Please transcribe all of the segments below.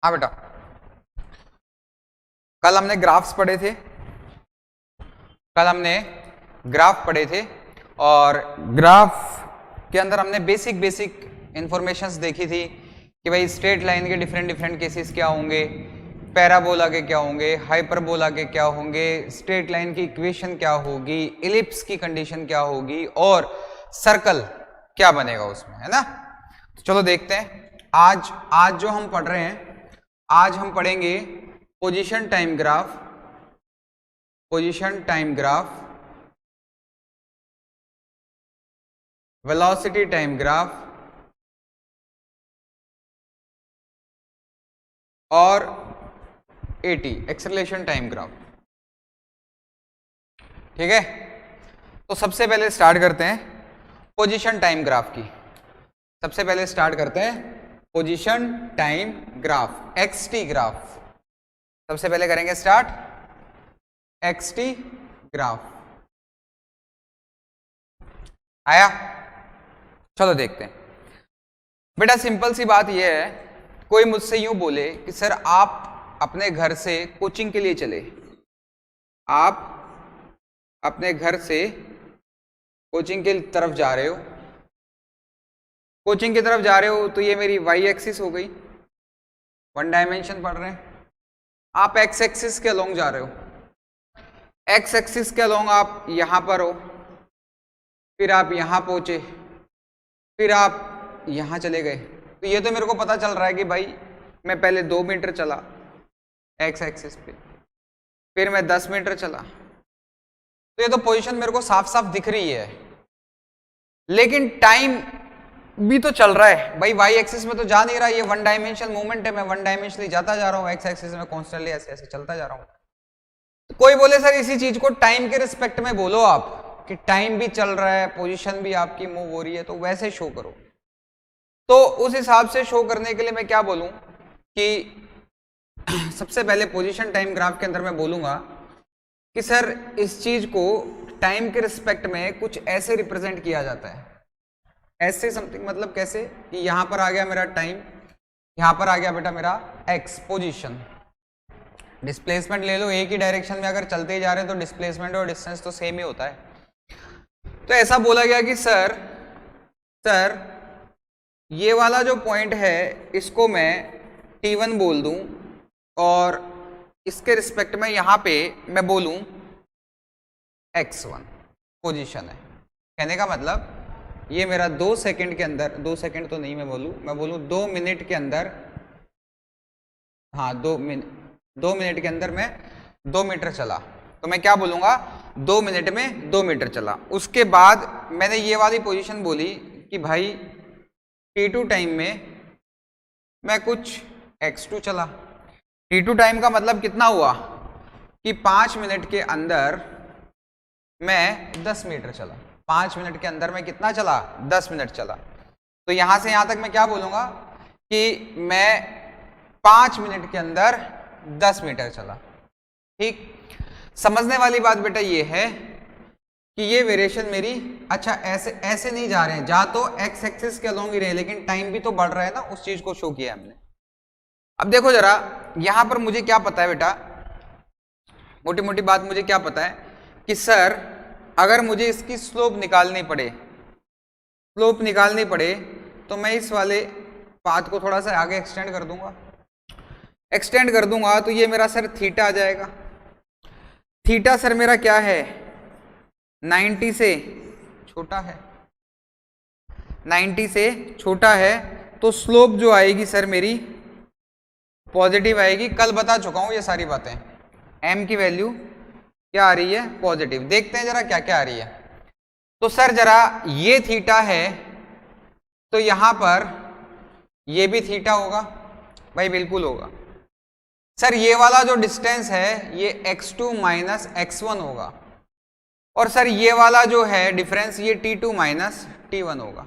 हाँ बेटा, कल हमने ग्राफ्स पढ़े थे, कल हमने ग्राफ पढ़े थे और ग्राफ के अंदर हमने बेसिक इंफॉर्मेशंस देखी थी कि भाई स्ट्रेट लाइन के डिफरेंट केसेस क्या होंगे, पैराबोला के क्या होंगे, हाइपरबोला के क्या होंगे, स्ट्रेट लाइन की इक्वेशन क्या होगी, इलिप्स की कंडीशन क्या होगी और सर्कल क्या बनेगा उसमें, है ना। तो चलो देखते हैं आज जो हम पढ़ रहे हैं, आज हम पढ़ेंगे position time graph, velocity time graph और एटी एक्सेलरेशन टाइम ग्राफ। ठीक है, तो सबसे पहले स्टार्ट करते हैं पोजीशन टाइम ग्राफ की। सबसे पहले स्टार्ट करते हैं position time graph, x t graph. सबसे पहले करेंगे स्टार्ट एक्सटी ग्राफ। आया, चलो देखते हैं। बेटा सिंपल सी बात यह है, कोई मुझसे यूं बोले कि सर आप अपने घर से कोचिंग के लिए चले, आप अपने घर से कोचिंग की तरफ जा रहे हो, कोचिंग की तरफ जा रहे हो, तो ये मेरी वाई एक्सिस हो गई, वन डायमेंशन पढ़ रहे हैं। आप एक्स एक्सिस के अलोंग जा रहे हो, एक्स एक्सिस के अलोंग आप यहां पर हो, फिर आप यहां पहुंचे, फिर आप यहां चले गए। तो ये तो मेरे को पता चल रहा है कि भाई मैं पहले 2 मीटर चला एक्स एक्सिस पे, फिर मैं 10 मीटर चला। तो ये तो पोजीशन मेरे को साफ साफ दिख रही है, लेकिन टाइम भी तो चल रहा है भाई। वाई एक्सिस में तो जा नहीं रहा, ये वन डायमेंशनल मूवमेंट है, मैं वन डायमेंशनली जाता जा रहा हूँ, एक्स एक्सिस में कॉन्स्टेंटली ऐसे ऐसे चलता जा रहा हूँ। तो कोई बोले सर इसी चीज को टाइम के रिस्पेक्ट में बोलो आप, कि टाइम भी चल रहा है, पोजीशन भी आपकी मूव हो रही है, तो वैसे शो करो। तो उस हिसाब से शो करने के लिए मैं क्या बोलूं कि सबसे पहले पोजीशन टाइम ग्राफ के अंदर मैं बोलूंगा कि सर इस चीज को टाइम के रिस्पेक्ट में कुछ ऐसे रिप्रेजेंट किया जाता है, ऐसे समथिंग, मतलब कैसे कि यहां पर आ गया मेरा टाइम, यहां पर आ गया बेटा मेरा एक्स पोजीशन, डिस्प्लेसमेंट ले लो, एक ही डायरेक्शन में अगर चलते ही जा रहे हैं तो डिस्प्लेसमेंट और डिस्टेंस तो सेम ही होता है। तो ऐसा बोला गया कि सर ये वाला जो पॉइंट है इसको मैं T1 बोल दूं और इसके रिस्पेक्ट में यहां पे मैं बोलूं x1 पोजीशन है। कहने का मतलब ये मेरा 2 सेकंड के अंदर, 2 सेकंड तो नहीं मैं बोलूं 2 मिनट के अंदर, हाँ 2 मिनट के अंदर मैं 2 मीटर चला, तो मैं क्या बोलूंगा 2 मिनट में 2 मीटर चला। उसके बाद मैंने ये वाली पोजीशन बोली कि भाई T2 टाइम में मैं कुछ x2 चला। T2 टाइम का मतलब कितना हुआ कि 5 मिनट के अंदर मैं 10 मीटर चला, 5 मिनट के अंदर मैं कितना चला, 10 मिनट चला। तो यहां से यहां तक मैं क्या बोलूंगा कि मैं 5 मिनट के अंदर 10 मीटर चला। ठीक, समझने वाली बात बेटा ये है कि ये वेरिएशन मेरी, अच्छा ऐसे नहीं जा रहे हैं, जा तो एक्स एक्सिस के अलोंग ही रहे, लेकिन टाइम भी तो बढ़ रहा है ना, उस चीज को शो किया हमने। अब देखो जरा यहां पर मुझे क्या पता है बेटा, मोटी मोटी बात मुझे क्या पता है कि सर अगर मुझे इसकी स्लोप निकालनी पड़े तो मैं इस वाले पाथ को थोड़ा सा आगे एक्सटेंड कर दूंगा, तो ये मेरा सर थीटा आ जाएगा। थीटा सर मेरा क्या है, 90 से छोटा है, 90 से छोटा है, तो स्लोप जो आएगी सर मेरी पॉजिटिव आएगी। कल बता चुका हूं ये सारी बातें। m की वैल्यू क्या आ रही है, पॉजिटिव। देखते हैं जरा क्या क्या आ रही है। तो सर जरा ये थीटा है, तो यहां पर ये भी थीटा होगा भाई, बिल्कुल होगा। सर ये वाला जो डिस्टेंस है ये x2 माइनस x1 होगा, और सर ये वाला जो है डिफरेंस ये T2 माइनस T1 होगा।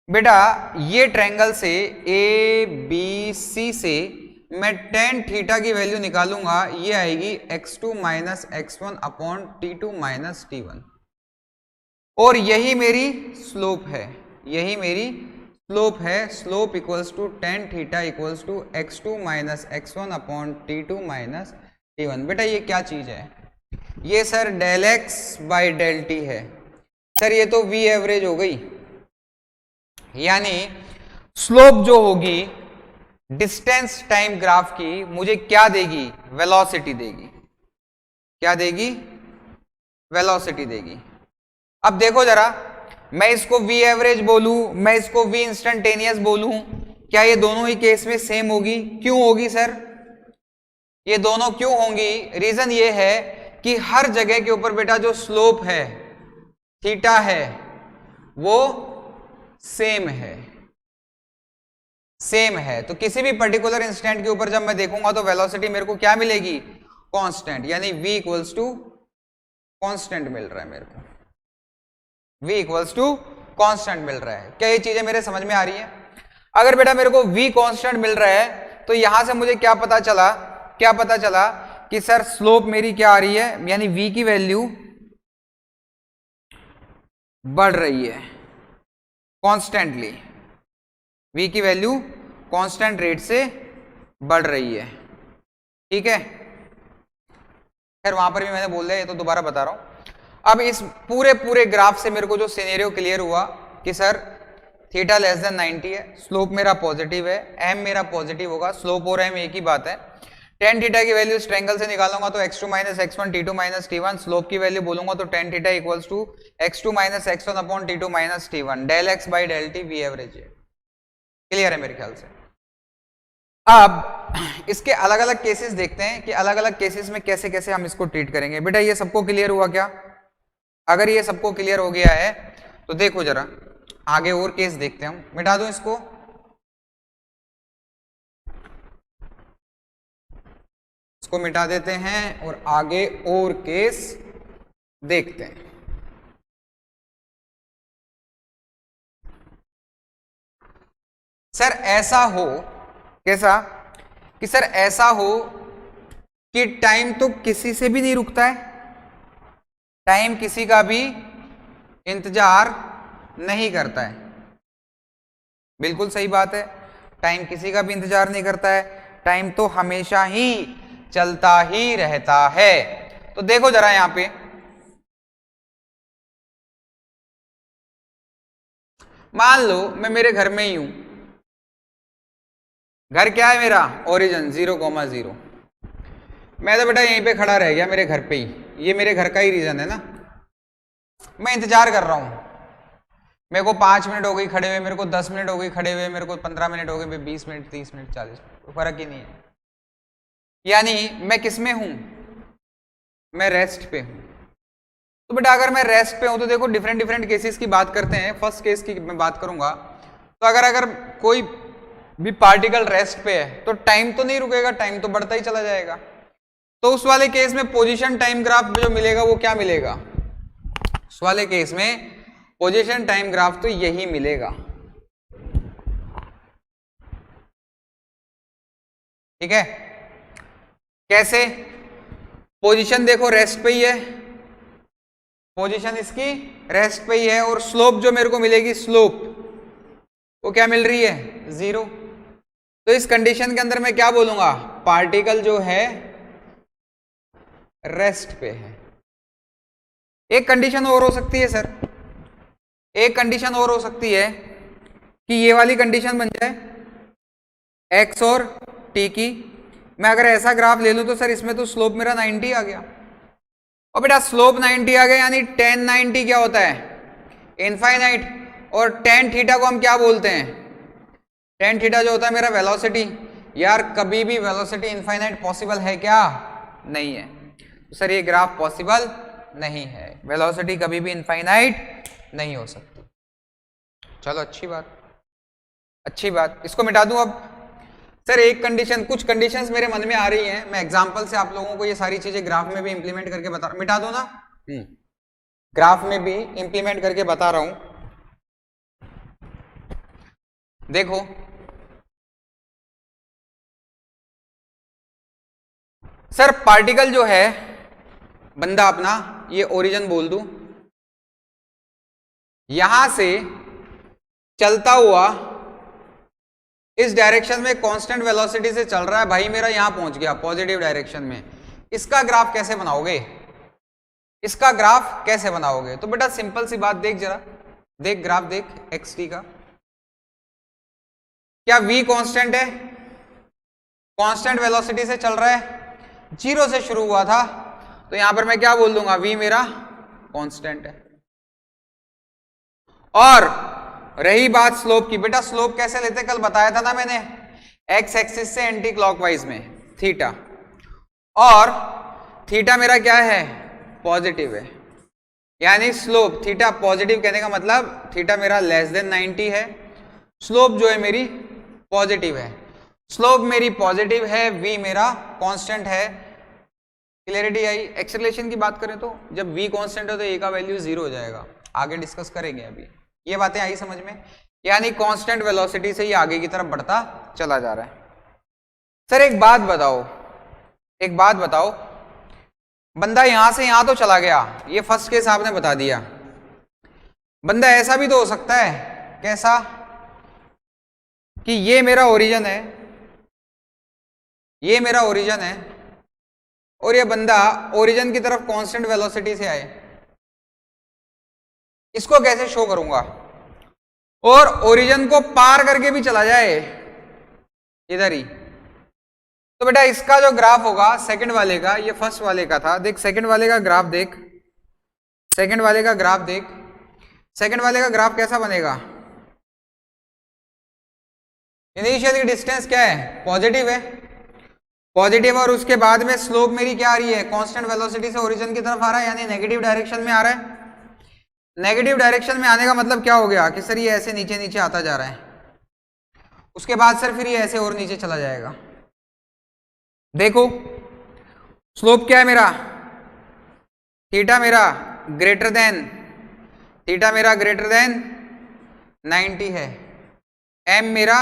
बेटा ये ट्रायंगल से ABC से मैं tan थीटा की वैल्यू निकालूंगा, ये आएगी x2 minus x1 upon T2 minus T1, और यही मेरी स्लोप है, यही मेरी स्लोप है, slope equals to tan theta equals to x2 minus x1 upon t2 minus t1। बेटा ये क्या चीज है? ये sir del x by del t है। सर ये तो v एवरेज हो गई, यानी स्लोप जो होगी डिस्टेंस टाइम ग्राफ की मुझे क्या देगी? वेलोसिटी देगी। क्या देगी? वेलोसिटी देगी। अब देखो जरा, मैं इसको v एवरेज बोलूं, मैं इसको v इंस्टेंटेनियस बोलूं, क्या ये दोनों ही केस में सेम होगी? क्यों होगी सर? ये दोनों क्यों होंगी? रीजन ये है कि हर जगह के ऊपर बेटा जो स्लोप है, थीटा है, वो सेम है, सेम है। तो किसी भी पर्टिकुलर इंस्टेंट के ऊपर जब मैं देखूंगा तो वेलोसिटी मेरे को क्या मिलेगी? कांस्टेंट, यानी v इक्वल्स टू कांस्टेंट मिल रहा है मेरे को, v इक्वल्स टू कांस्टेंट मिल रहा है। क्या ये चीजें मेरे समझ में आ रही है? अगर बेटा मेरे को v कांस्टेंट मिल रहा है तो यहां से मुझे क्या पता चला? क्या पता चला कि सर स्लोप मेरी क्या आ रही है, यानी v की वैल्यू बढ़ रही है कॉन्स्टेंटली, v की वैल्यू कांस्टेंट रेट से बढ़ रही है। ठीक है, खैर वहां पर भी मैंने बोल दिया, ये तो दोबारा बता रहा हूं। अब इस पूरे ग्राफ से मेरे को जो सिनेरियो क्लियर हुआ कि सर थीटा लेस देन 90 है, स्लोप मेरा पॉजिटिव है, m मेरा पॉजिटिव होगा, स्लोप और m एक ही बात है। टेन थीटा की वैल्यू इस ट्रायंगल से निकालूंगा तो x2 minus x1 t2 minus t1, slope की वैल्यू बोलूंगा तो tan theta equals to x2 minus x1 upon t2 minus t1, del x by del t v average है। क्लियर है मेरे ख्याल से? अब इसके अलग अलग केसेस देखते हैं कि अलग अलग केसेस में कैसे कैसे हम इसको ट्रीट करेंगे। बेटा ये सबको क्लियर हुआ क्या? अगर ये सबको क्लियर हो गया है तो देखो जरा आगे और केस देखते हैं हम। मिटा दो इसको, इसको मिटा देते हैं और आगे और केस देखते हैं। सर ऐसा हो, कैसा? कि सर ऐसा हो कि टाइम तो किसी से भी नहीं रुकता है, टाइम किसी का भी इंतजार नहीं करता है। बिल्कुल सही बात है, टाइम किसी का भी इंतजार नहीं करता है, टाइम तो हमेशा ही चलता ही रहता है। तो देखो जरा यहां पे, मान लो मैं मेरे घर में ही हूं, घर क्या है मेरा? ओरिजिन 0,0। मैं तो बेटा यहीं पे खड़ा रह गया मेरे घर पे ही, ये मेरे घर का ही रीजन है ना। मैं इंतजार कर रहा हूं, मेरे को 5 मिनट हो गई खड़े हुए, मेरे को 10 मिनट हो गई खड़े हुए, मेरे को 15 मिनट हो गए, 20 मिनट, 30 मिनट, 40 मिनट, कोई फर्क ही नहीं है। यानी मैं किस में हूं? मैं रेस्ट पे हूं। तो बेटा अगर मैं रेस्ट पे हूं तो देखो डिफरेंट केसेस की बात करते हैं। फर्स्ट केस की मैं बात करूंगा, तो अगर कोई भी पार्टिकल रेस्ट पे है तो टाइम तो नहीं रुकेगा, टाइम तो बढ़ता ही चला जाएगा। तो उस वाले केस में पोजीशन टाइम ग्राफ जो मिलेगा वो क्या मिलेगा? उस वाले केस में पोजीशन टाइम ग्राफ तो यही मिलेगा। ठीक है, कैसे? पोजीशन देखो रेस्ट पे ही है, पोजीशन इसकी रेस्ट पे ही है, और स्लोप जो मेरे को मिलेगी, स्लोप वो क्या मिल रही है? 0। तो इस कंडीशन के अंदर मैं क्या बोलूंगा? पार्टिकल जो है रेस्ट पे है। एक कंडीशन और हो सकती है सर, एक कंडीशन और हो सकती है कि ये वाली कंडीशन बन जाए x और t की। मैं अगर ऐसा ग्राफ ले लूं तो सर इसमें तो स्लोप मेरा 90 आ गया, और बेटा स्लोप 90 आ गया यानी tan 90 क्या होता है? इनफाइनाइट। और tan थीटा को हम क्या बोलते हैं? tan थीटा जो होता है मेरा वेलोसिटी। यार कभी भी वेलोसिटी इनफाइनाइट पॉसिबल है क्या? नहीं है। तो सर ये ग्राफ पॉसिबल नहीं है, वेलोसिटी कभी भी इनफाइनाइट नहीं हो सकती। चलो अच्छी बात, अच्छी बात, इसको मिटा दूं अब। सर एक कंडीशन, कुछ कंडीशंस मेरे मन में आ रही हैं, मैं एग्जांपल से आप लोगों को ये सारी चीजें ग्राफ में भी इंप्लीमेंट करके बता, मिटा दो ना, ग्राफ में भी इंप्लीमेंट करके बता रहा हूं। देखो सर पार्टिकल जो है, बंदा अपना ये ओरिजिन बोल दूं, यहां से चलता हुआ इस डायरेक्शन में कांस्टेंट वेलोसिटी से चल रहा है भाई, मेरा यहां पहुंच गया पॉजिटिव डायरेक्शन में, इसका ग्राफ कैसे बनाओगे? इसका ग्राफ कैसे बनाओगे? तो बेटा सिंपल सी बात, देख जरा, देख ग्राफ देख एक्स टी का, क्या v कांस्टेंट है? कांस्टेंट वेलोसिटी से चल रहा है, 0 से शुरू हुआ था, तो यहां पर मैं क्या बोल दूंगा, v मेरा कांस्टेंट है। और रही बात स्लोप की, बेटा स्लोप कैसे लेते, कल बताया था ना मैंने, एक्स एक्सिस से एंटी क्लॉकवाइज में थीटा, और थीटा मेरा क्या है, पॉजिटिव है, यानी स्लोप थीटा पॉजिटिव, कहने का मतलब थीटा मेरा लेस देन 90 है, स्लोप जो है मेरी पॉजिटिव है, स्लोप मेरी पॉजिटिव है, v मेरा कांस्टेंट है। क्लियरिटी आई? एक्सेलरेशन की बात करें तो जब v कांस्टेंट हो तो a का वैल्यू 0 हो जाएगा, आगे डिस्कस करेंगे, अभी ये बातें आई समझ में, यानी कांस्टेंट वेलोसिटी से ये आगे की तरफ बढ़ता चला जा रहा है। सर एक बात बताओ, एक बात बताओ, बंदा यहां से यहां तो चला गया, ये फर्स्ट केस आपने बता दिया, बंदा ऐसा भी तो हो सकता है, कैसा कि ये मेरा ओरिजिन है, ये मेरा ओरिजिन है, और ये बंदा ओरिजिन की तरफ कांस्टेंट वेलोसिटी से आए, इसको कैसे शो करूंगा? और ओरिजिन को पार करके भी चला जाए इधर ही, तो बेटा इसका जो ग्राफ होगा सेकंड वाले का, ये फर्स्ट वाले का था, देख सेकंड वाले का ग्राफ देख, सेकंड वाले का ग्राफ देख, सेकंड वाले का ग्राफ कैसा बनेगा? इनिशियली डिस्टेंस क्या है, पॉजिटिव है, पॉजिटिव, और उसके बाद में स्लोप मेरी क्या आ रही है, कांस्टेंट वेलोसिटी से ओरिजिन की तरफ आ रहा है, यानी नेगेटिव डायरेक्शन में आ रहा है। नेगेटिव डायरेक्शन में आने का मतलब क्या हो गया कि सर ये ऐसे नीचे नीचे आता जा रहा है, उसके बाद सर फिर ये ऐसे और नीचे चला जाएगा। देखो स्लोप क्या है मेरा, थीटा मेरा ग्रेटर देन, थीटा मेरा ग्रेटर देन 90 है, एम मेरा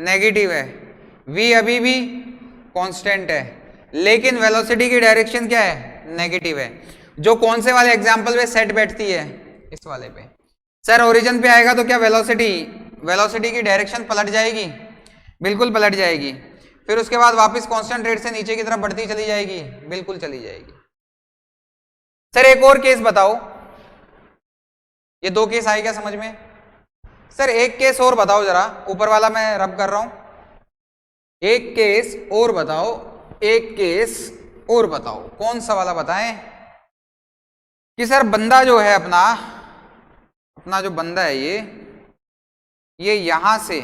नेगेटिव है, v अभी भी कांस्टेंट है, लेकिन वेलोसिटी की डायरेक्शन क्या है, नेगेटिव है, जो कौन से वाले एग्जांपल में सेट बैठती है, इस वाले पे। सर ओरिजिन पे आएगा तो क्या वेलोसिटी, वेलोसिटी की डायरेक्शन पलट जाएगी, बिल्कुल पलट जाएगी, फिर उसके बाद वापस कांस्टेंट रेट से नीचे की तरफ बढ़ती चली जाएगी, बिल्कुल चली जाएगी। सर एक और केस बताओ, ये दो केस आए क्या समझ में? सर एक केस और बताओ जरा, ऊपर वाला मैं रब कर रहा हूं, एक केस और बताओ, एक केस और बताओ, कौन सा वाला बताएं? कि सर बंदा जो है अपना जो बंदा है ये यहां से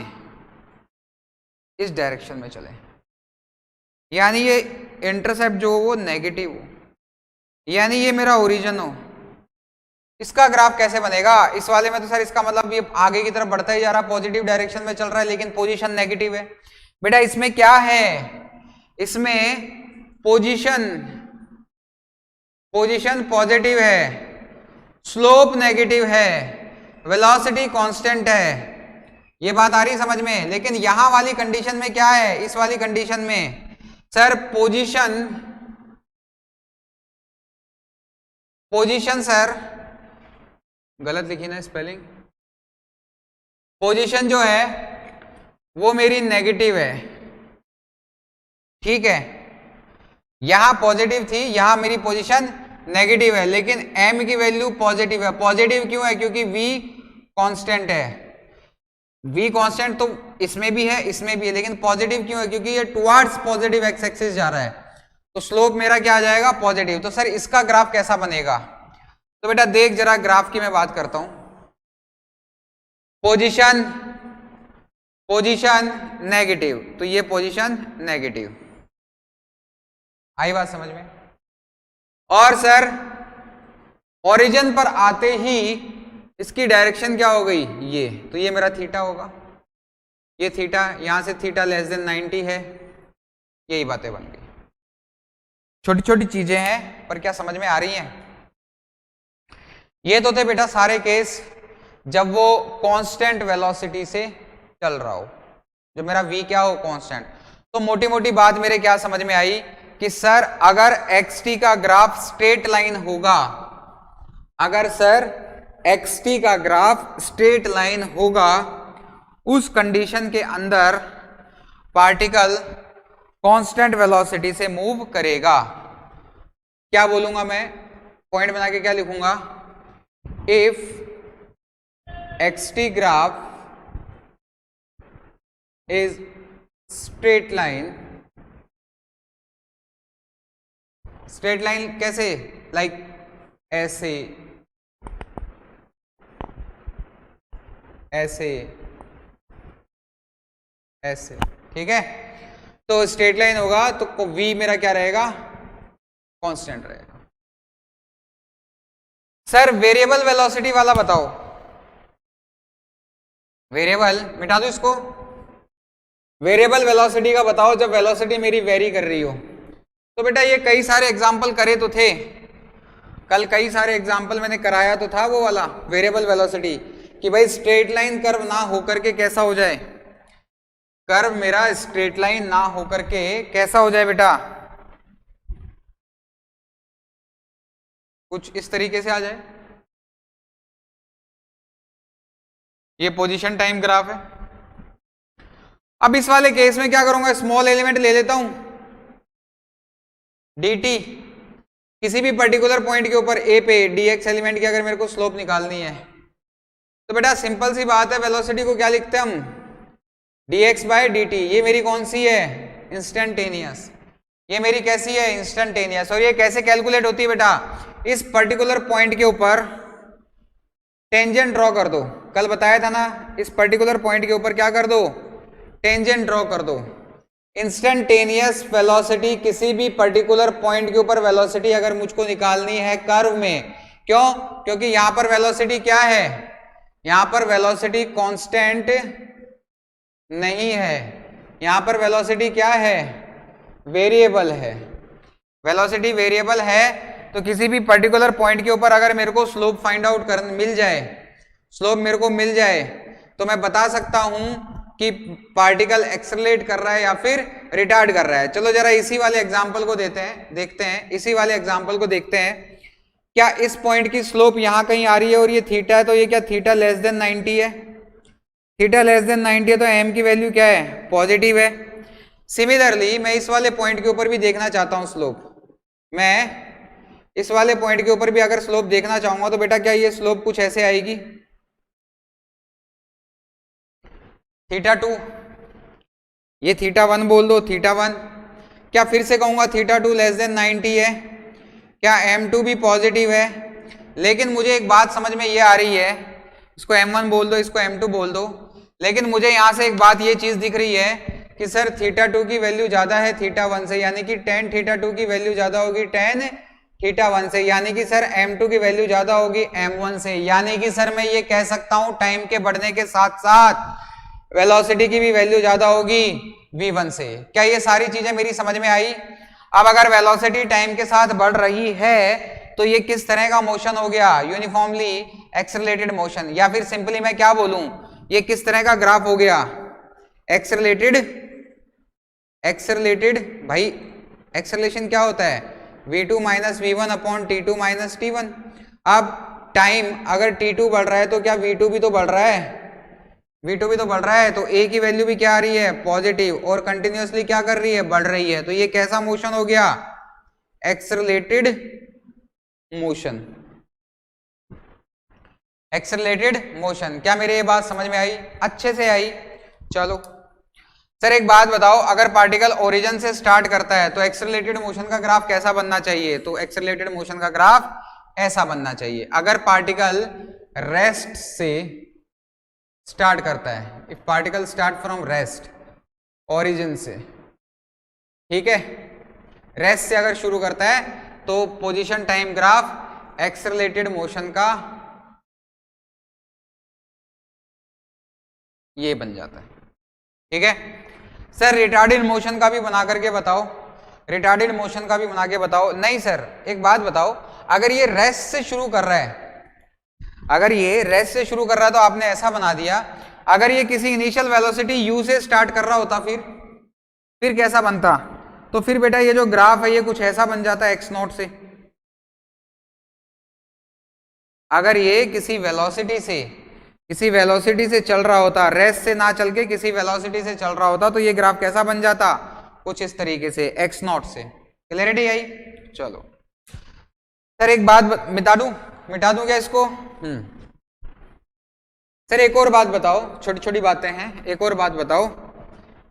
इस डायरेक्शन में चले, यानी ये इंटरसेप्ट जो हो वो नेगेटिव हो, यानी ये मेरा ओरिजिन हो, इसका ग्राफ कैसे बनेगा? इस वाले में तो सर इसका मतलब ये आगे की तरफ बढ़ता ही जा रहा, पॉजिटिव डायरेक्शन में चल रहा है, लेकिन पोजीशन नेगेटिव है। बेटा इसमें क्या है, इसमें पोजीशन पॉजिटिव है, स्लोप नेगेटिव है, वेलोसिटी कांस्टेंट है, ये बात आ रही समझ में? लेकिन यहां वाली कंडीशन में क्या है, इस वाली कंडीशन में सर पोजीशन सर गलत लिखी ना स्पेलिंग, पोजीशन जो है वो मेरी नेगेटिव है, ठीक है, यहां पॉजिटिव थी, यहां मेरी पोजीशन नेगेटिव है, लेकिन m की वैल्यू पॉजिटिव है। पॉजिटिव क्यों है? क्योंकि v कांस्टेंट है, v कांस्टेंट तो इसमें भी है, इसमें भी है, लेकिन पॉजिटिव क्यों है? क्योंकि ये टुवर्ड्स पॉजिटिव एक्स एक्सिस जा रहा है, तो स्लोप मेरा क्या आ जाएगा, पॉजिटिव। तो सर इसका ग्राफ कैसा बनेगा? तो बेटा देख जरा, ग्राफ की मैं बात करता हूं, पोजीशन नेगेटिव, तो ये पोजीशन नेगेटिव, आई बात समझ में? और सर ओरिजिन पर आते ही इसकी डायरेक्शन क्या हो गई, ये, तो ये मेरा थीटा होगा, ये थीटा, यहां से थीटा लेस देन 90 है, यही बातें बन गई। छोटी छोटी चीजें हैं पर क्या समझ में आ रही हैं? ये तो थे बेटा सारे केस जब वो कांस्टेंट वेलोसिटी से चल रहा हो, जो मेरा v क्या हो, कांस्टेंट। तो मोटी मोटी बात मेरे क्या समझ में आई कि सर अगर xt का ग्राफ स्ट्रेट लाइन होगा, अगर सर xt का ग्राफ स्ट्रेट लाइन होगा उस कंडीशन के अंदर पार्टिकल कांस्टेंट वेलोसिटी से मूव करेगा। क्या बोलूंगा मैं, पॉइंट बना के क्या लिखूंगा, if xt graph is straight line, straight line कैसे, लाइक ऐसे ऐसे ऐसे, ठीक है। तो स्ट्रेट लाइन होगा तो v मेरा क्या रहेगा, कांस्टेंट रहेगा। सर वेरिएबल वेलोसिटी वाला बताओ, वेरिएबल मिटा दो इसको, वेरिएबल वेलोसिटी का बताओ जब वेलोसिटी मेरी वेरी कर रही हो। तो बेटा ये कई सारे एग्जाम्पल करे तो थे कल, कई सारे एग्जाम्पल मैंने कराया तो था वो वाला वेरिएबल वेलोसिटी, कि भाई स्ट्रेट लाइन कर्व ना होकर के कैसा हो जाए, कर्व मेरा स्ट्रेट लाइन ना होकर के कैसा हो जाए बेटा, कुछ इस तरीके से आ जाए। ये पोजीशन टाइम ग्राफ है। अब इस वाले केस में क्या करूंगा, स्मॉल एलिमेंट ले लेता हूं dt, किसी भी पर्टिकुलर पॉइंट के ऊपर a पे dx एलिमेंट की अगर मेरे को स्लोप निकालनी है तो बेटा सिंपल सी बात है, वेलोसिटी को क्या लिखते हैं हम, dx बाय dt। ये मेरी कौन सी है, इंस्टेंटेनियस, ये मेरी कैसी है, इंस्टेंटेनियस। और ये कैसे कैलकुलेट होती है बेटा, इस पर्टिकुलर पॉइंट के ऊपर टेंजेंट ड्रॉ कर दो, कल बताया था ना, इस पर्टिकुलर पॉइंट के ऊपर क्या कर दो, टेंजेंट ड्रॉ कर दो। इंस्टेंटेनियस वेलोसिटी, किसी भी पर्टिकुलर पॉइंट के ऊपर वेलोसिटी अगर मुझको निकालनी है कर्व में, क्यों, क्योंकि यहां पर वेलोसिटी क्या है, यहां पर वेलोसिटी कांस्टेंट नहीं है, यहां पर वेलोसिटी क्या है, वेरिएबल है। वेलोसिटी वेरिएबल है तो किसी भी पर्टिकुलर पॉइंट के ऊपर अगर मेरे को स्लोप फाइंड आउट कर मिल जाए, स्लोप मेरे को मिल जाए, तो मैं बता सकता हूं कि पार्टिकल एक्सेलरेट कर रहा है या फिर रिटार्ड कर रहा है। चलो जरा इसी वाले एग्जांपल को देखते हैं, इसी वाले एग्जांपल को देखते हैं। क्या इस पॉइंट की स्लोप यहां कहीं आ रही है और ये थीटा है, तो ये क्या थीटा लेस देन 90 है, थीटा लेस देन 90 है तो m की वैल्यू क्या है, पॉजिटिव है। सिमिलरली मैं इस वाले पॉइंट के ऊपर भी देखना चाहता हूं स्लोप, मैं इस वाले पॉइंट के ऊपर भी अगर स्लोप देखना चाहूंगा तो बेटा क्या ये स्लोप कुछ ऐसे आएगी, थीटा 2, ये थीटा 1 बोल दो, थीटा 1। क्या फिर से कहूंगा थीटा 2 लेस देन 90 है, क्या m2 भी पॉजिटिव है। लेकिन मुझे एक बात समझ में ये आ रही है, इसको m1 बोल दो, इसको m2 बोल दो, लेकिन मुझे यहां से एक बात ये चीज दिख रही है कि सर थीटा 2 की वैल्यू ज्यादा है थीटा 1 से, यानी कि tan थीटा 2 की वैल्यू ज्यादा होगी tan थीटा 1 से, यानी कि सर m2 की वैल्यू ज्यादा होगी m1 से, यानी कि सर मैं ये कह सकता हूं टाइम के बढ़ने के साथ साथ वेलोसिटी की भी वैल्यू ज्यादा होगी v1 से। क्या ये सारी चीजें मेरी समझ में आई। अब अगर वेलोसिटी टाइम के साथ बढ़ रही है तो ये किस तरह का मोशन हो गया, यूनिफॉर्मली एक्सेलरेटेड मोशन, या फिर सिंपली मैं क्या बोलूं, ये किस तरह का ग्राफ हो गया, एक्सेलरेटेड। भाई एक्सेलरेशन क्या होता है, v2 minus v1 upon t2 minus t1। अब टाइम अगर t2 बढ़ रहा है तो क्या v2 भी तो बढ़ रहा है, v2 भी तो बढ़ रहा है, तो a की वैल्यू भी क्या आ रही है, पॉजिटिव, और कंटिन्यूअसली क्या कर रही है, बढ़ रही है। तो ये कैसा मोशन हो गया, एक्सेलरेटेड मोशन, एक्सेलरेटेड मोशन। क्या मेरे ये बात समझ में आई, अच्छे से आई। चलो सर एक बात बताओ, अगर पार्टिकल ओरिजिन से स्टार्ट करता है तो एक्सेलरेटेड मोशन का ग्राफ कैसा बनना चाहिए, तो एक्सेलरेटेड मोशन का ग्राफ ऐसा बनना चाहिए। अगर पार्टिकल रेस्ट से स्टार्ट करता है, if particle start from rest, origin से, ठीक है, रेस्ट से अगर शुरू करता है तो position time graph accelerated motion का ये बन जाता है, ठीक है। सर रिटार्डेड मोशन का भी बना करके बताओ, रिटार्डेड मोशन का भी बना के बताओ। नहीं सर एक बात बताओ, अगर ये रेस्ट से शुरू कर रहा है, अगर ये रेस्ट से शुरू कर रहा है तो आपने ऐसा बना दिया, अगर ये किसी इनिशियल वेलोसिटी u से स्टार्ट कर रहा होता फिर कैसा बनता, तो फिर बेटा ये जो ग्राफ है ये कुछ ऐसा बन जाता है x0 से। अगर ये किसी वेलोसिटी से किसी वेलोसिटी से चल रहा होता, रेस्ट से ना चल के किसी वेलोसिटी से चल रहा होता, तो ये ग्राफ कैसा बन जाता, कुछ इस तरीके से एक्स नॉट से। क्लियरिटी आई? चलो सर एक बात मिटा दूं क्या इसको? सर एक और बात बताओ, छोटी छोटी बातें हैं, एक और बात बताओ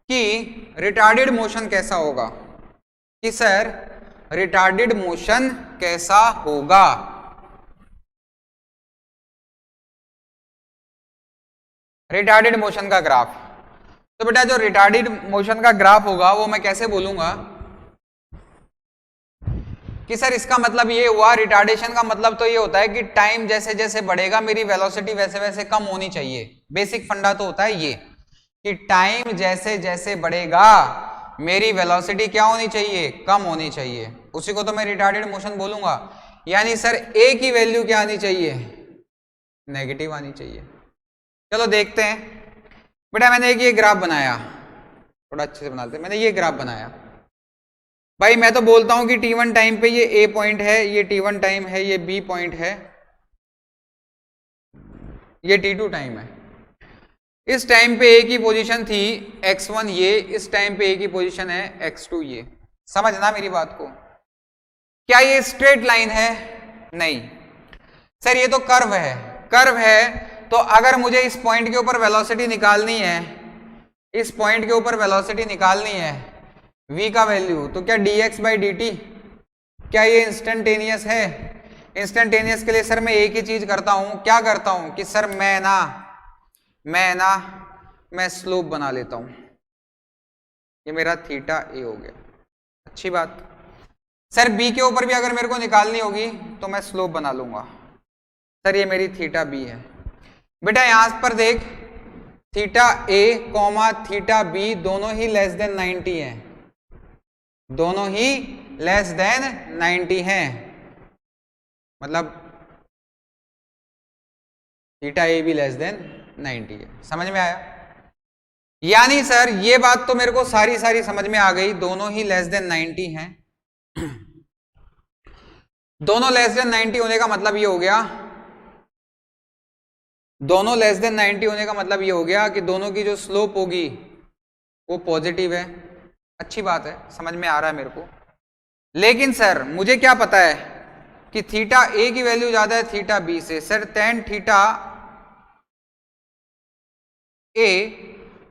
कि रिटार्डेड मोशन कैसा होगा, कि सर रिटार्डेड मोशन कैसा होगा? रिटार्डेड मोशन का ग्राफ, तो बेटा जो रिटार्डेड मोशन का ग्राफ होगा वो मैं कैसे बोलूंगा कि सर इसका मतलब ये हुआ, रिटार्डेशन का मतलब तो ये होता है कि टाइम जैसे जैसे बढ़ेगा मेरी वेलोसिटी वैसे वैसे कम होनी चाहिए। बेसिक फंडा तो होता है ये कि टाइम जैसे जैसे बढ़ेगा मेरी वेलोसिटी क्या होनी चाहिए, कम होनी चाहिए। उसी को तो मैं रिटार्डेड मोशन बोलूंगा। यानी सर ए की वैल्यू क्या आनी चाहिए, नेगेटिव आनी चाहिए। चलो देखते हैं बेटा, मैंने एक ये ग्राफ बनाया, थोड़ा अच्छे से बनाते हैं। मैंने ये ग्राफ बनाया भाई, मैं तो बोलता हूं कि t1 टाइम पे ये a पॉइंट है, ये t1 टाइम है, ये b पॉइंट है, ये t2 टाइम है। इस टाइम पे a की पोजीशन थी x1 ये, इस टाइम पे a की पोजीशन है x2 ये। समझना मेरी बात को। क्या ये स्ट्रेट लाइन है? नहीं सर, ये तो कर्व है। कर्व है तो अगर मुझे इस पॉइंट के ऊपर वेलोसिटी निकालनी है, इस पॉइंट के ऊपर वेलोसिटी निकालनी है v का वैल्यू, तो क्या dx बाई dt, क्या ये इंस्टेंटेनियस है? इंस्टेंटेनियस के लिए सर मैं एक ही चीज करता हूं, क्या करता हूं कि सर मैं स्लोप बना लेता हूं। ये मेरा थीटा ए हो गया। अच्छी बात। सर बी के ऊपर भी अगर मेरे को निकालनी होगी तो मैं स्लोप बना लूंगा। सर ये मेरी थीटा बी है। बेटा यहां पर देख, थीटा ए कॉमा थीटा बी दोनों ही लेस देन 90 है, दोनों ही लेस देन 90 हैं। मतलब थीटा ए भी लेस देन 90 है। समझ में आया? यानी सर ये बात तो मेरे को सारी समझ में आ गई, दोनों ही लेस देन 90 हैं। दोनों लेस देन 90 होने का मतलब ये हो गया, दोनों लेस देन 90 होने का मतलब ये हो गया कि दोनों की जो स्लोप होगी वो पॉजिटिव है। अच्छी बात है, समझ में आ रहा है मेरे को। लेकिन सर मुझे क्या पता है कि थीटा ए की वैल्यू ज्यादा है थीटा बी से। सर टेन थीटा ए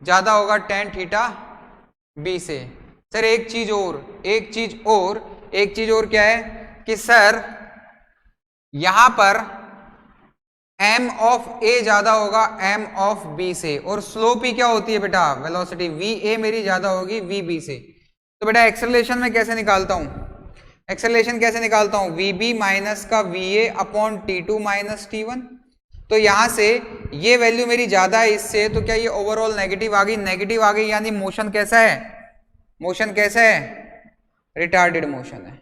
ज्यादा होगा टेन थीटा बी से। सर एक चीज और क्या है कि सर यहां पर m ऑफ a ज्यादा होगा m ऑफ b से, और स्लोप ही क्या होती है बेटा, वेलोसिटी। va मेरी ज्यादा होगी vb से। तो बेटा एक्सेलरेशन में कैसे निकालता हूं, एक्सेलरेशन कैसे निकालता हूं, vb माइनस का va upon t2 minus t1। तो यहां से ये वैल्यू मेरी ज्यादा है इससे, तो क्या ये ओवरऑल नेगेटिव आ गई, नेगेटिव आ गई, यानी मोशन कैसा है, मोशन कैसा है, रिटार्डेड मोशन है,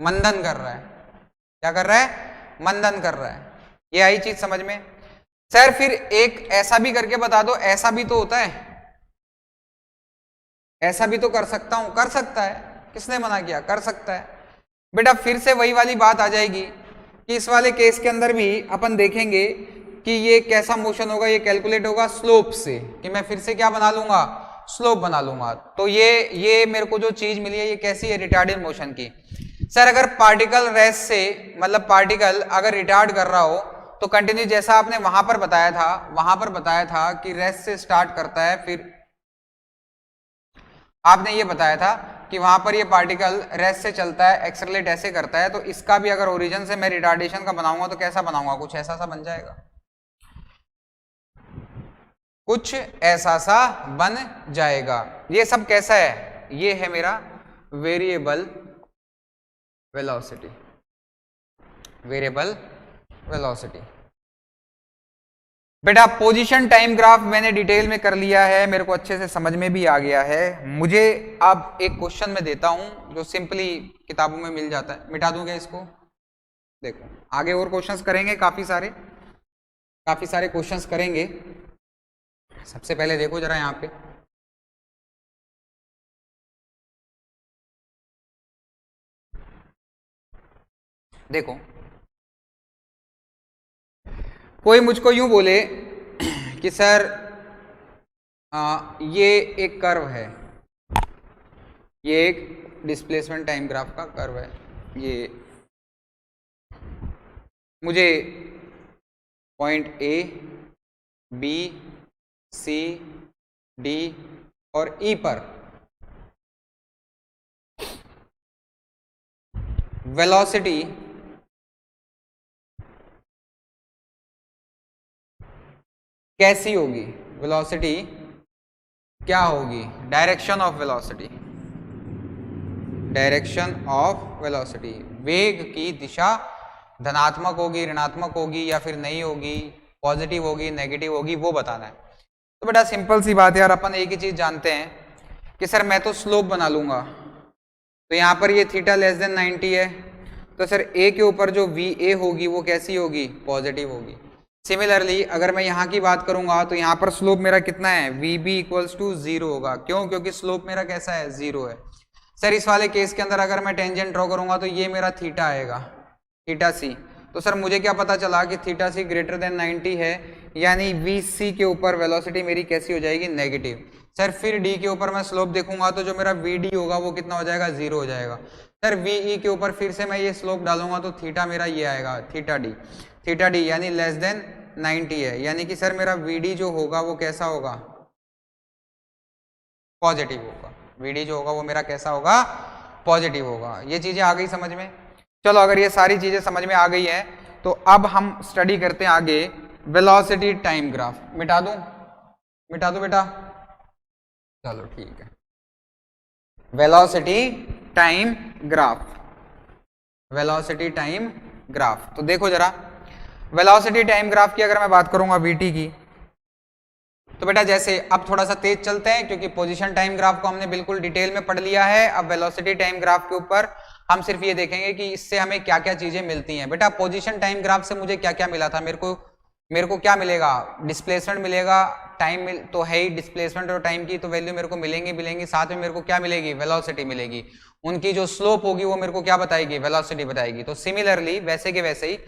मंदन कर रहा है। क्या कर रहा है, मंदन कर रहा है। ये आई चीज समझ में? सर फिर एक ऐसा भी करके बता दो, ऐसा भी तो होता है, ऐसा भी तो कर सकता हूं, कर सकता है, किसने मना किया, कर सकता है। बेटा फिर से वही वाली बात आ जाएगी कि इस वाले केस के अंदर भी अपन देखेंगे कि ये कैसा मोशन होगा, ये कैलकुलेट होगा स्लोप से, कि मैं फिर से क्या बना लूंगा, स्लोप बना लूंगा। तो ये मेरे को जो चीज मिली है ये कैसी है, रिटार्डेड मोशन की। सर अगर पार्टिकल रेस्ट से, मतलब पार्टिकल अगर रिटार्ड कर रहा हो तो कंटिन्यू, जैसा आपने वहां पर बताया था कि रेस्ट से स्टार्ट करता है, फिर आपने ये बताया था कि वहां पर ये पार्टिकल रेस्ट से चलता है, एक्सेलरेट ऐसे करता है। तो इसका भी अगर ओरिजिन से मैं रिटार्डेशन का बनाऊंगा तो कैसा बनाऊंगा, कुछ ऐसा सा बन जाएगा, कुछ ऐसा सा बन जाएगा। ये सब कैसा है, ये है मेरा वेरिएबल वेलोसिटी, वेरिएबल वेलोसिटी। बेटा पोजीशन टाइम ग्राफ मैंने डिटेल में कर लिया है, मेरे को अच्छे से समझ में भी आ गया है। मुझे अब एक क्वेश्चन में देता हूं जो सिंपली किताबों में मिल जाता है, मिटा दूंगा इसको। देखो आगे और क्वेश्चंस करेंगे, काफी सारे क्वेश्चंस करेंगे। सबसे पहले देखो जरा यहाँ पे, देखो कोई मुझको यूं बोले कि सर ये एक कर्व है, ये एक डिस्प्लेसमेंट टाइम ग्राफ का कर्व है, ये मुझे point A, B, C, D और ई पर वेलोसिटी कैसी होगी, वेलोसिटी क्या होगी, direction of velocity, direction of velocity, वेग की दिशा धनात्मक होगी, ऋणात्मक होगी या फिर नहीं होगी, पॉजिटिव होगी, नेगेटिव होगी, वो बताना है। तो बेटा सिंपल सी बात है यार, अपन एक ही चीज जानते हैं कि सर मैं तो स्लोप बना लूंगा, तो यहाँ पर ये थीटा लेस देन 90 है, तो सर ए के ऊपर जो वी ए होगी वो कैसी होगी, पॉजिटिव होगी। सिमिलरली अगर मैं यहाँ की बात करूंगा तो यहाँ पर स्लोप मेरा कितना है, वी बी इक्वल्स टू 0 होगा। क्यों? क्योंकि स्लोप मेरा कैसा है, 0 है। सर इस वाले केस के अंदर अगर मैं टेंजेंट ड्रॉ करूंगा तो ये मेरा थीटा आएगा, थीटा सी। तो सर मुझे क्या पता चला कि थीटा सी ग्रेटर देन 90 है, यानी वी सी के ऊपर वेलोसिटी मेरी कैसी हो जाएगी, नेगेटिव। सर फिर डी के ऊपर मैं स्लोप देखूंगा तो जो मेरा वी डी होगा वो कितना हो जाएगा, 0 हो जाएगा। सर वी ई के ऊपर फिर से मैं ये स्लोप डालूंगा तो थीटा मेरा ये आएगा, थीटा डी यानी लेस देन 90 है, यानी कि सर मेरा वी डी जो होगा वो कैसा होगा, पॉजिटिव होगा। वी डी जो होगा वो मेरा कैसा होगा, पॉजिटिव होगा। ये चीजें आ गई समझ में? चलो अगर ये सारी चीजें समझ में आ गई है तो अब हम स्टडी करते हैं आगे वेलोसिटी टाइम ग्राफ। मिटा दूं बेटा, चलो ठीक है। Velocity time graph, velocity time graph. तो देखो जरा, वेलोसिटी टाइम ग्राफ की अगर मैं बात करूंगा वीटी की, तो बेटा जैसे अब थोड़ा सा तेज चलते हैं क्योंकि पोजीशन टाइम ग्राफ को हमने बिल्कुल डिटेल में पढ़ लिया है। अब वेलोसिटी टाइम ग्राफ के ऊपर हम सिर्फ ये देखेंगे कि इससे हमें क्या क्या चीजें मिलती हैं। बेटा पोजीशन टाइम ग्राफ से मुझे क्या क्या मिला था, मेरे को क्या मिलेगा, डिस्प्लेसमेंट मिलेगा, टाइम तो है ही, डिस्प्लेसमेंट और टाइम की तो वैल्यू मेरे को मिलेंगी, साथ में मेरे को क्या मिलेगी, वेलोसिटी मिलेगी। उनकी जो स्लोप होगी वो मेरे को क्या बताएगी, वेलोसिटी बताएगी। तो सिमिलरली वैसे के वैसे ही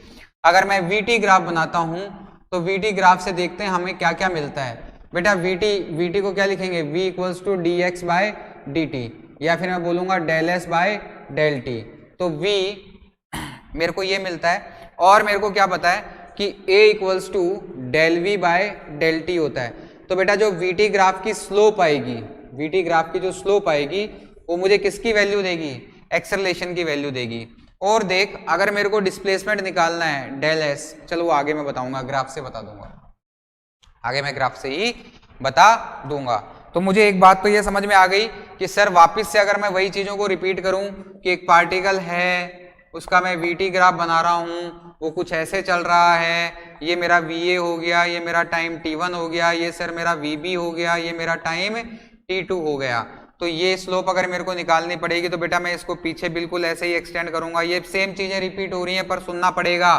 अगर मैं वीटी ग्राफ बनाता हूं तो वीटी ग्राफ से देखते हैं हमें क्या क्या मिलता है। बेटा वीटी को क्या लिखेंगे, v equals to D X by D T, या फिर मैं बोलूंगा del S by del T. तो v मेरे को ये मिलता है, और मेरे को क्या पता है कि a equals to del V by del T होता है। तो बेटा जो वीटी ग्राफ की स्लोप आएगी, वीटी ग्राफ की जो स्लोप आएगी वो मुझे किसकी वैल्यू देगी, एक्सेलरेशन की वैल्यू देगी। और देख अगर मेरे को डिस्प्लेसमेंट निकालना है डेल एस, चलो वो आगे मैं बताऊंगा, ग्राफ से बता दूंगा, आगे मैं ग्राफ से ही बता दूंगा। तो मुझे एक बात तो ये समझ में आ गई कि सर वापस से अगर मैं वही चीजों को रिपीट करूं कि एक पार्टिकल है, उसका मैं वीटी ग्राफ बना रहा हूं, वो कुछ ऐसे चल रहा है, ये मेरा वीए हो गया, ये मेरा टाइम टी1 हो गया, ये सर मेरा वीबी हो गया, ये मेरा टाइम टी2 हो गया। तो ये स्लोप अगर मेरे को निकालनी पड़ेगी तो बेटा मैं इसको पीछे बिल्कुल ऐसे ही एक्सटेंड करूंगा। ये सेम चीजें रिपीट हो रही हैं पर सुनना पड़ेगा।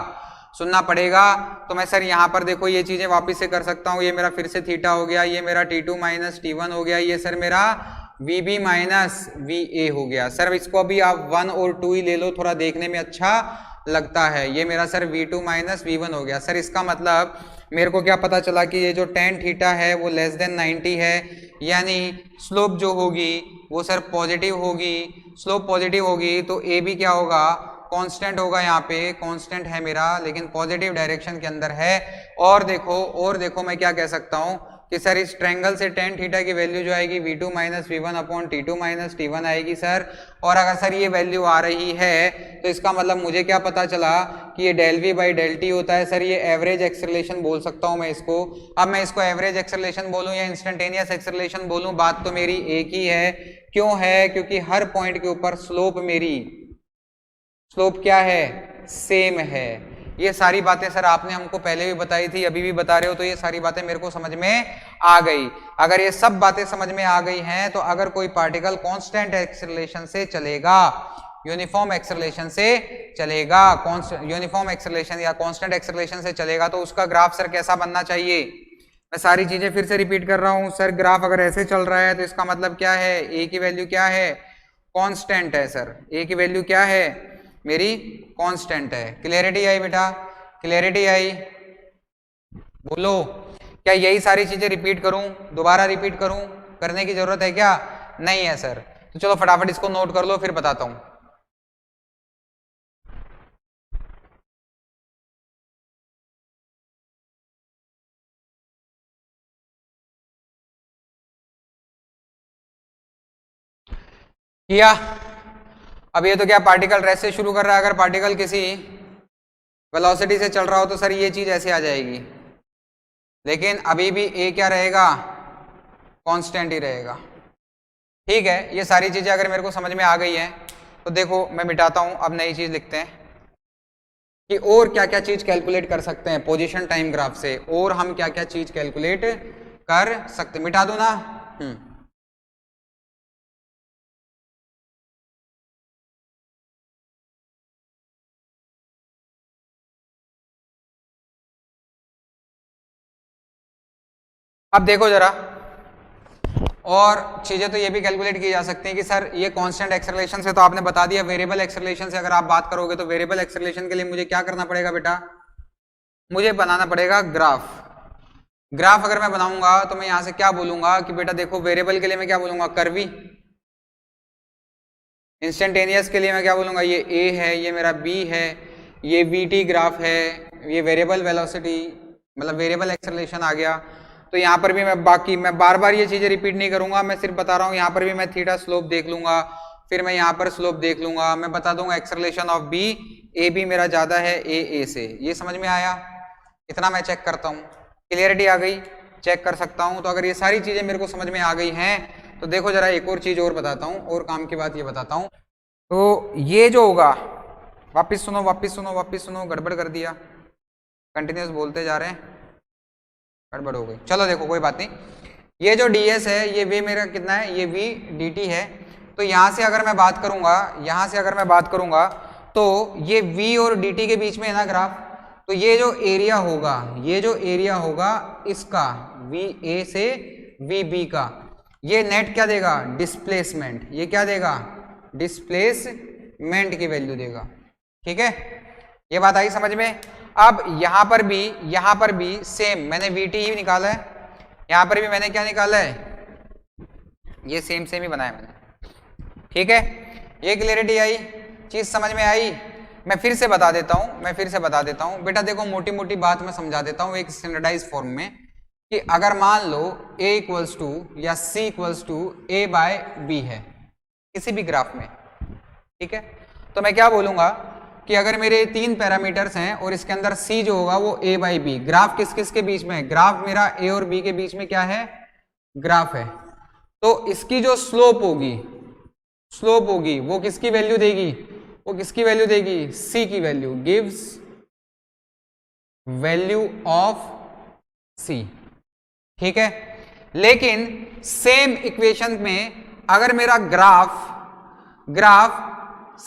तो मैं सर यहाँ पर देखो ये चीजें वापस से कर सकता हूँ। ये मेरा फिर से थीटा हो गया, ये मेरा T2 माइनस T1 हो गया, ये सर मेरा VB माइनस VA हो गया। सर इसको अभी आप 1 और 2 ही ले लो, थोड़ा देखने में अच्छा लगता है। ये मेरा सर V2 माइनस V1 हो गया। सर इसका मतलब मेरे को क्या पता चला कि ये जो tan थीटा है वो लेस देन 90 है, यानी स्लोप जो होगी वो सर पॉजिटिव होगी। स्लोप पॉजिटिव होगी तो ए भी क्या होगा, कांस्टेंट होगा। यहाँ पे कांस्टेंट है मेरा, लेकिन पॉजिटिव डायरेक्शन के अंदर है। और देखो मैं क्या कह सकता हूँ कि सर इस ट्रायंगल से tan थीटा की वैल्यू जो आएगी V2 minus V1 upon T2 minus T1 आएगी सर। और अगर सर ये वैल्यू आ रही है तो इसका मतलब मुझे क्या पता चला कि ये del V by del T होता है। सर ये एवरेज एक्सेलरेशन बोल सकता हूँ मैं इसको। अब मैं इसको एवरेज एक्सेलरेशन बोलूँ या इंस्टेंटेनियस एक्सेलरेशन बोलूँ, बात तो मेरी एक ही है। क्यों है? क्योंकि हर पॉइंट के ऊपर स्लोप क्या है, सेम है। ये सारी बातें सर आपने हमको पहले भी बताई थी, अभी भी बता रहे हो, तो ये सारी बातें मेरे को समझ में आ गई। अगर ये सब बातें समझ में आ गई हैं तो अगर कोई पार्टिकल कांस्टेंट एक्सेलरेशन से चलेगा, यूनिफॉर्म एक्सेलरेशन से चलेगा, यूनिफॉर्म एक्सेलरेशन या कांस्टेंट एक्सेलरेशन से चलेगा, तो उसका ग्राफ सर कैसा बनना चाहिए। मैं सारी चीजें फिर से रिपीट कर रहा हूं सर। ग्राफ अगर ऐसे चल रहा है तो इसका मतलब क्या है, ए की वैल्यू क्या है, कांस्टेंट है सर। ए की वैल्यू क्या है, मेरी कांस्टेंट है। क्लियरिटी आई बेटा, क्लियरिटी आई। बोलो, क्या यही सारी चीजें रिपीट करूं, दोबारा रिपीट करूं, करने की जरूरत है क्या? नहीं है सर। तो चलो फटाफट इसको नोट कर लो, फिर बताता हूं। किया? अब ये तो क्या पार्टिकल रेस्ट से शुरू कर रहा है, अगर पार्टिकल किसी वेलोसिटी से चल रहा हो तो सर ये चीज ऐसे आ जाएगी, लेकिन अभी भी ए क्या रहेगा, कांस्टेंट ही रहेगा। ठीक है, ये सारी चीजें अगर मेरे को समझ में आ गई हैं तो देखो मैं मिटाता हूं, अब नई चीज लिखते हैं कि और क्या क्या चीज कैलकुलेट कर सकते हैं पोजीशन टाइम ग्राफ से, और हम क्या क्या चीज कैलकुलेट कर सकते हैं। मिटा दो ना। अब देखो जरा, और चीजें तो ये भी कैलकुलेट की जा सकती हैं कि सर ये कांस्टेंट एक्सेलरेशन से तो आपने बता दिया, वेरिएबल एक्सेलरेशन से अगर आप बात करोगे तो वेरिएबल एक्सेलरेशन के लिए मुझे क्या करना पड़ेगा बेटा, मुझे बनाना पड़ेगा ग्राफ। ग्राफ अगर मैं बनाऊंगा तो मैं यहां से क्या बोलूंगा कि बेटा देखो वेरिएबल के लिए मैं क्या बोलूंगा, कर्वी। इंस्टेंटेनियस के लिए मैं क्या बोलूंगा, ये ए है, ये मेरा बी है, ये वीटी ग्राफ है, ये वेरिएबल वेलोसिटी मतलब वेरिएबल एक्सेलरेशन आ गया। तो यहाँ पर भी मैं बार बार ये चीजें रिपीट नहीं करूंगा, मैं सिर्फ बता रहा हूँ, यहाँ पर भी मैं थीटा स्लोप देख लूंगा, फिर मैं यहाँ पर स्लोप देख लूंगा, मैं बता दूंगा acceleration of B, A B मेरा ज्यादा है ए से। ये समझ में आया? इतना मैं चेक करता हूँ, क्लियरिटी आ गई, चेक कर सकता हूँ। तो अगर ये सारी चीजें मेरे को समझ में आ गई हैं तो देखो जरा एक और चीज और बताता हूँ, और काम की बात ये बताता हूँ। तो ये जो होगा, वापिस सुनो वापिस सुनो वापिस सुनो, गड़बड़ कर दिया, कंटिन्यूस बोलते जा रहे हैं, गड़बड़ हो गई। चलो देखो कोई बात नहीं, ये जो ds है ये v मेरा कितना है, ये v dt है। तो यहां से अगर मैं बात करूंगा, यहां से अगर मैं बात करूंगा तो ये v और dt के बीच में है ना ग्राफ, तो ये जो एरिया होगा, ये जो एरिया होगा इसका va से vb का, ये नेट क्या देगा, डिस्प्लेसमेंट। ये क्या देगा, डिस्प्लेसमेंट की वैल्यू देगा। ठीक है, ये बात आई समझ में? अब यहां पर भी सेम मैंने VT ही निकाला है, यहां पर भी मैंने क्या निकाला है, ये सेम ही बनाया मैंने। ठीक है, ये क्लियरिटी आई, चीज समझ में आई? मैं फिर से बता देता हूं बेटा, देखो मोटी मोटी बात मैं समझा देता हूं एक स्टैंडर्डाइज फॉर्म में, कि अगर मान लो A इक्वल्स टू या C equals to A by B है किसी भी ग्राफ में, ठीक है, तो मैं क्या बोलूंगा कि अगर मेरे 3 पैरामीटर्स हैं और इसके अंदर C जो होगा वो A बाई बी, ग्राफ किस किस के बीच में है, ग्राफ मेरा A और B के बीच में क्या है, ग्राफ है। तो इसकी जो स्लोप होगी वो किसकी वैल्यू देगी, वो किसकी वैल्यू देगी, C की value, gives value of C। ठीक है, लेकिन सेम इक्वेशन में अगर मेरा ग्राफ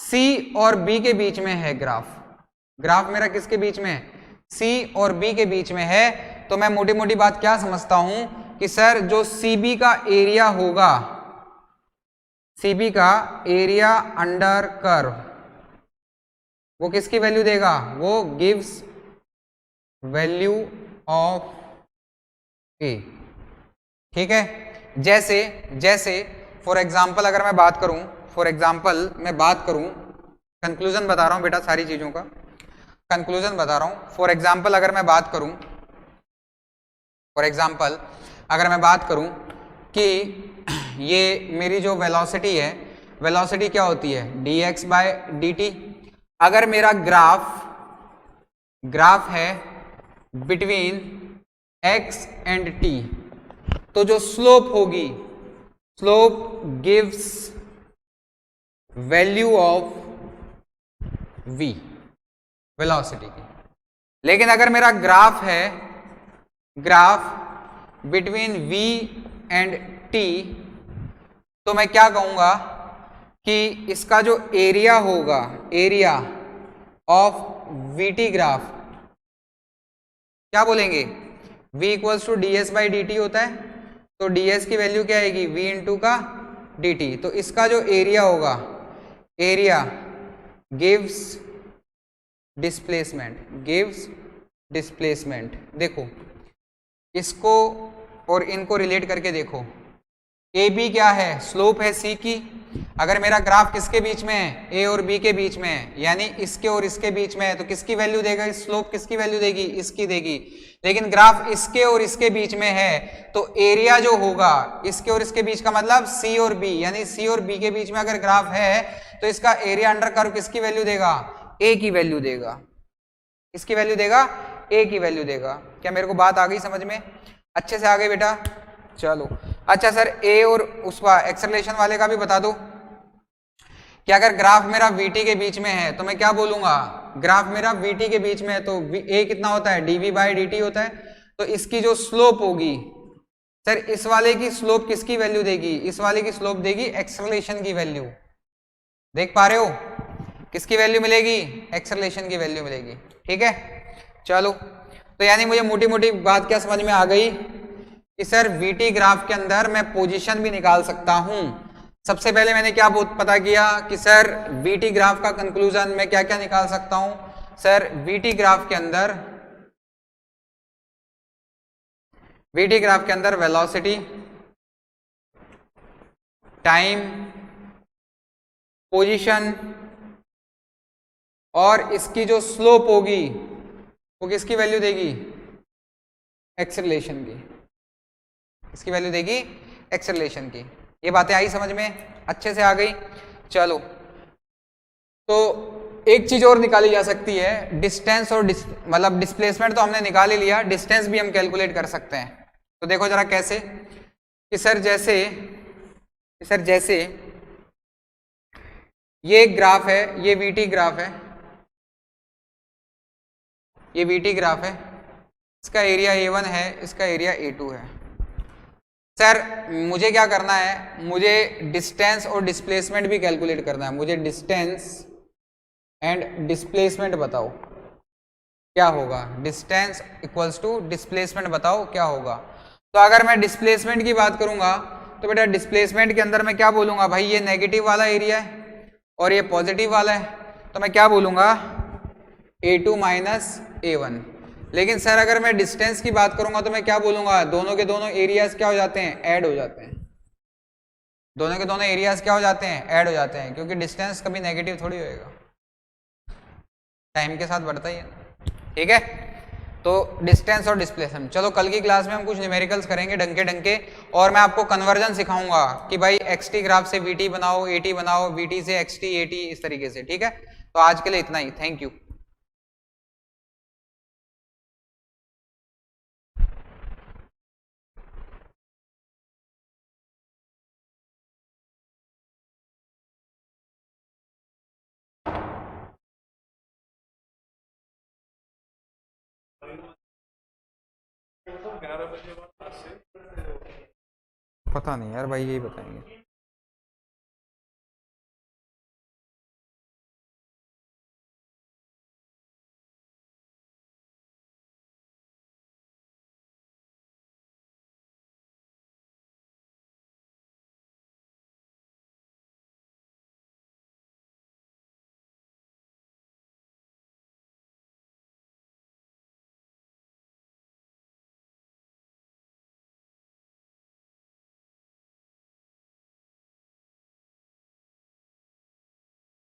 C और B के बीच में है, ग्राफ मेरा किसके बीच में है, C और B के बीच में है, तो मैं मोटी मोटी बात क्या समझता हूं कि सर जो CB का एरिया होगा, CB का एरिया अंडर कर्व, वो किसकी वैल्यू देगा, वो गिव्स वैल्यू ऑफ A। ठीक है, जैसे फॉर एग्जाम्पल अगर मैं बात करूं, कंक्लूजन बता रहा हूं बेटा, सारी चीजों का कंक्लूजन बता रहा हूं। फॉर एग्जाम्पल अगर मैं बात करूं कि ये मेरी जो वेलोसिटी है, वेलोसिटी क्या होती है, dx बाय dt। अगर मेरा ग्राफ है बिटवीन x एंड t, तो जो स्लोप होगी, slope gives value of v, velocity की। लेकिन अगर मेरा ग्राफ है, graph between v and t, तो मैं क्या कहूंगा कि इसका जो एरिया होगा, एरिया ऑफ vt ग्राफ, क्या बोलेंगे, v equals to ds by dt होता है, तो ds की वैल्यू क्या आएगी, v इंटू का dt। तो इसका जो एरिया होगा, एरिया गिव्स डिस्प्लेसमेंट। देखो इसको और इनको रिलेट करके देखो। ए बी क्या है, स्लोप है सी की। अगर मेरा ग्राफ किसके बीच में है, ए और बी के बीच में है, यानी इसके और इसके बीच में है, तो किसकी वैल्यू देगा, स्लोप किसकी वैल्यू देगी, इसकी देगी। लेकिन ग्राफ इसके और इसके बीच में है, तो एरिया जो होगा इसके और इसके बीच का मतलब सी और बी, यानी सी और बी के बीच में अगर ग्राफ है तो इसका एरिया अंडर कर्व किसकी वैल्यू देगा, ए की वैल्यू देगा। इसकी वैल्यू देगा, ए की वैल्यू देगा। क्या मेरे को बात आ गई समझ में, अच्छे से आ गई बेटा। चलो अच्छा सर, ए और उसका एक्सेलरेशन वाले का भी बता दो कि अगर ग्राफ मेरा VT के बीच में है तो मैं क्या बोलूंगा, ग्राफ मेरा VT के बीच में है तो ए कितना होता है, dv/dt होता है। तो इसकी जो स्लोप होगी सर, इस वाले की स्लोप किसकी वैल्यू देगी, इस वाले की स्लोप देगी एक्सेलरेशन की वैल्यू। देख पा रहे हो, किसकी वैल्यू मिलेगी, एक्सेलरेशन की वैल्यू मिलेगी। ठीक है चलो, तो यानी मुझे मोटी मोटी बात क्या समझ में आ गई कि सर VT ग्राफ के अंदर मैं पोजीशन भी निकाल सकता हूं। सबसे पहले मैंने क्या पता किया कि सर VT ग्राफ का कंक्लूजन मैं क्या क्या निकाल सकता हूं। सर VT ग्राफ के अंदर वेलोसिटी, टाइम, पोजीशन और इसकी जो स्लोप होगी वो किसकी वैल्यू देगी, एक्सेलरेशन की। इसकी वैल्यू देगी एक्सेलरेशन की। ये बातें आई समझ में, अच्छे से आ गई। चलो, तो एक चीज और निकाली जा सकती है, डिस्टेंस और मतलब डिस्प्लेसमेंट तो हमने निकाल ही लिया, डिस्टेंस भी हम कैलकुलेट कर सकते हैं। तो देखो जरा कैसे कि सर जैसे ये एक ग्राफ है, ये VT ग्राफ है, ये VT ग्राफ है, इसका एरिया A1 है, इसका एरिया A2 है। सर मुझे क्या करना है, मुझे डिस्टेंस और डिस्प्लेसमेंट भी कैलकुलेट करना है। मुझे डिस्टेंस एंड डिस्प्लेसमेंट बताओ क्या होगा, डिस्टेंस इक्वल्स टू डिस्प्लेसमेंट बताओ क्या होगा। तो अगर मैं डिस्प्लेसमेंट की बात करूंगा तो बेटा डिस्प्लेसमेंट के अंदर मैं क्या बोलूंगा, भाई ये नेगेटिव वाला एरिया है और ये पॉजिटिव वाला है, तो मैं क्या बोलूंगा, A2 माइनस A1। लेकिन सर अगर मैं डिस्टेंस की बात करूंगा तो मैं क्या बोलूंगा, दोनों के दोनों एरियाज क्या हो जाते हैं, ऐड हो जाते हैं। दोनों के दोनों एरियाज क्या हो जाते हैं, ऐड हो जाते हैं, क्योंकि डिस्टेंस कभी नेगेटिव थोड़ी होएगा, टाइम के साथ बढ़ता ही है। ठीक है, तो डिस्टेंस और डिस्प्लेसमेंट। चलो कल की क्लास में हम कुछ न्यूमेरिकल्स करेंगे डंके डंके, और मैं आपको कन्वर्जन सिखाऊंगा कि भाई XT ग्राफ से VT बनाओ, AT बनाओ, VT से XT, AT, इस तरीके से। ठीक है, तो आज के लिए इतना ही, थैंक यू। पता नहीं यार भाई, यही बताएंगे।